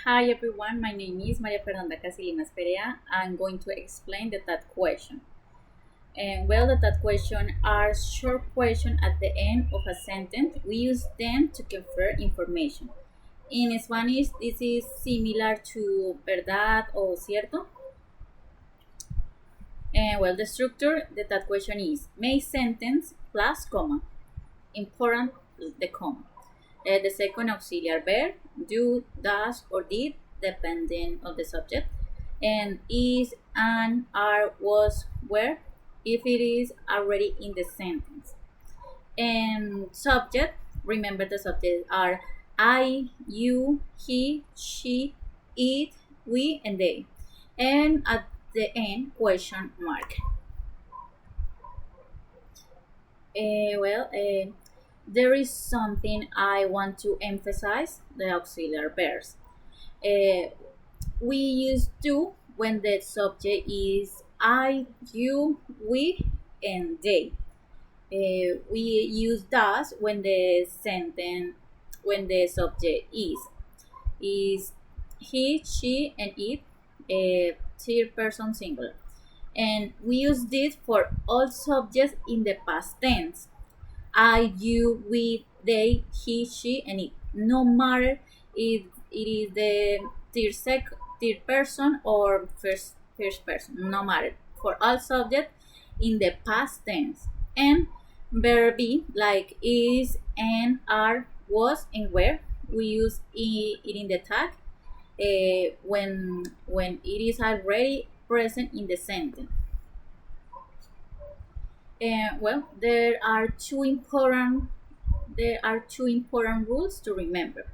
Hi everyone, my name is Maria Fernanda Casilinas Perea. I'm going to explain the TAT question. The TAT question are short questions at the end of a sentence. We use them to confer information. In Spanish, this is similar to verdad o cierto. The structure, the TAT question is make sentence plus comma. Important, the comma. The second auxiliary verb, do, does, or did, depending on the subject. And is, and, are, was, were, if it is already in the sentence. And subject, remember the subject are I, you, he, she, it, we, and they. And at the end, question mark. There is something I want to emphasize, the auxiliary verbs. We use do when the subject is I, you, we, and they. We use does when the subject is he, she, and it, third person singular. And we use this for all subjects in the past tense. I, you, we, they, he, she, and it. No matter if it is the third person or first person. No matter, for all subjects in the past tense. And verb be like is, and, are, was, and were. We use it in the tag when it is already present in the sentence. There are two important rules to remember.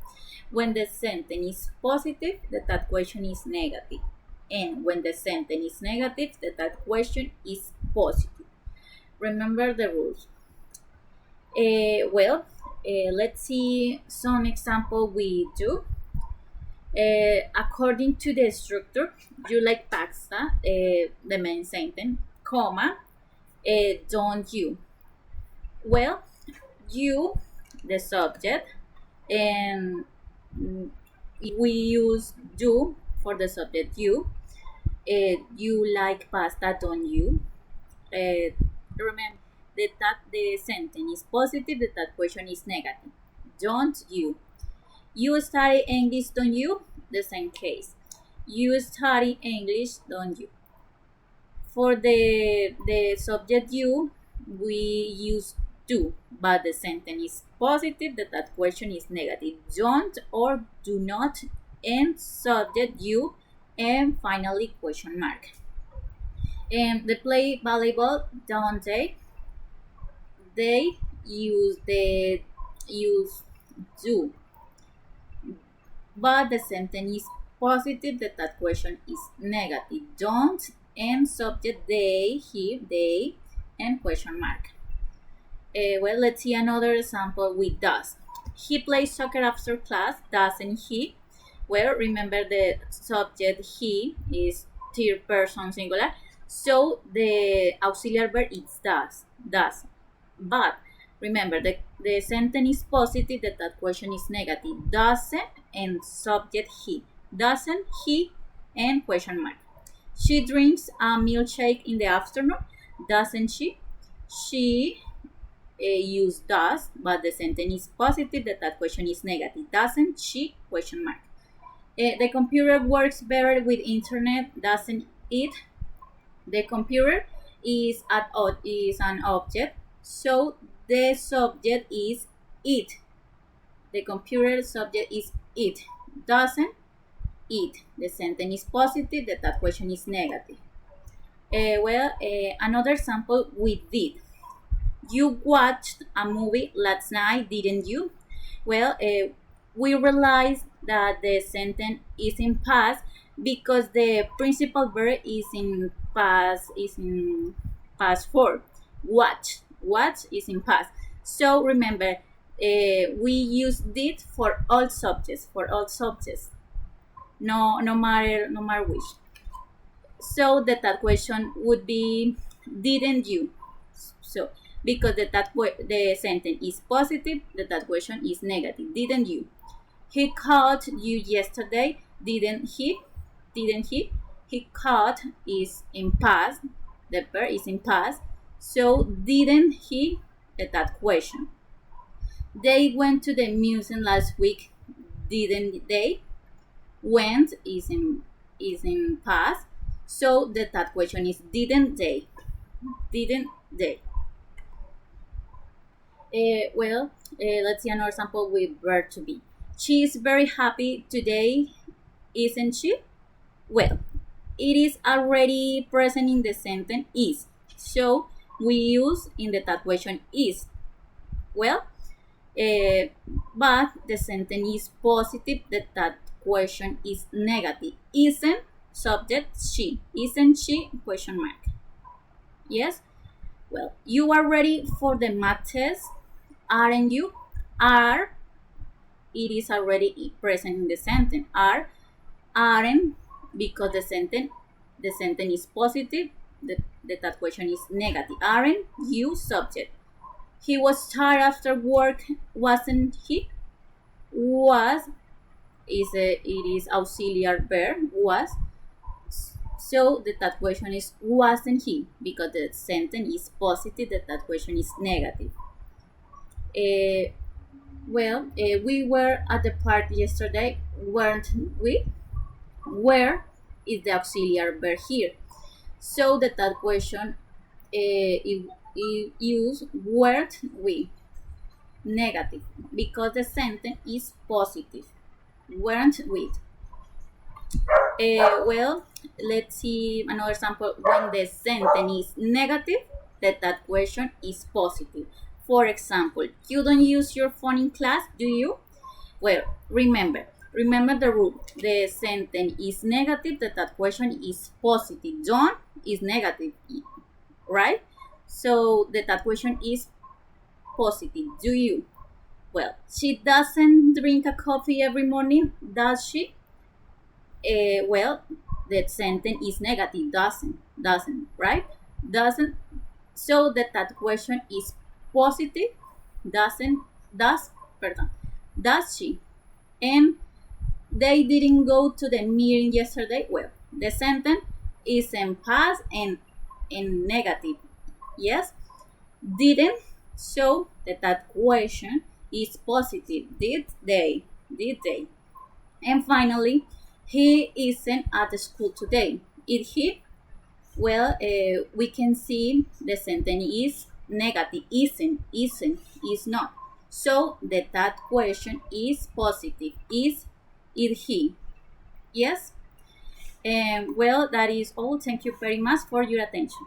When the sentence is positive, that question is negative, and when the sentence is negative, that question is positive. Remember the rules. Let's see some example we do. According to the structure, you like pasta, the main sentence, comma, don't you? Well, you, the subject, and we use do for the subject you. You like pasta, don't you? Remember that the sentence is positive, that question is negative. Don't you? You study English, don't you? The same case. You study English, don't you? For the subject you, we use do, but the sentence is positive, that question is negative. Don't or do not, and subject you, and finally question mark. And they play volleyball, don't they? They use do, but the sentence is positive, that question is negative. Don't, and subject they, he, they, and question mark. Let's see another example with does. He plays soccer after class, doesn't he? Well, remember the subject he is third person singular, so the auxiliary verb is does. But remember the sentence is positive, that question is negative. Doesn't, and subject he. Doesn't he, and question mark. She drinks a milkshake in the afternoon, doesn't she? She use does, but the sentence is positive, that question is negative. Doesn't she, question mark. The computer works better with internet, doesn't it? The computer is an object, so the subject is it. The computer subject is it. Doesn't it? The sentence is positive, that question is negative. Another example we did. You watched a movie last night, didn't you? We realized that the sentence is in past because the principal verb is in past form. Watch is in past. So remember, we use did for all subjects. No matter which. So that question would be didn't you? So because the sentence is positive, that question is negative. Didn't you? He called you yesterday, Didn't he? Didn't he? He caught is in past. The verb is in past. So didn't he? That question. They went to the museum last week, didn't they? Went is in past. So that question is didn't they? Didn't they? Let's see another sample with verb to be. She is very happy today, isn't she? Well, it is already present in the sentence is. So we use in the that question is. Well, but the sentence is positive, that question is negative. Isn't subject she. Isn't she? Question mark. Yes? Well, you are ready for the math test, aren't you? Are, it is already present in the sentence. Are, aren't, because the sentence is positive, that question is negative. Aren't you subject? He was tired after work, wasn't he? Was it is auxiliary verb, was. So that question is wasn't he, because the sentence is positive, that question is negative. We were at the park yesterday, weren't we? Where is the auxiliary verb here? So that question it use weren't we, negative, because the sentence is positive. Weren't we? Let's see another example. When the sentence is negative, that question is positive. For example, you don't use your phone in class, do you? Well, remember the rule. The sentence is negative, that question is positive. Don't is negative, right? So that question is positive. Do you? Well, she doesn't drink a coffee every morning, does she? That sentence is negative. Doesn't, right? Doesn't. So that question is positive. Does she? And they didn't go to the meeting yesterday. Well, the sentence is in past and in negative. Yes, didn't. So that question is positive. Did they? And finally, he isn't at the school today. Is he? Well, we can see the sentence is negative. Isn't, is not. So that question is positive. Is he? Yes? That is all. Thank you very much for your attention.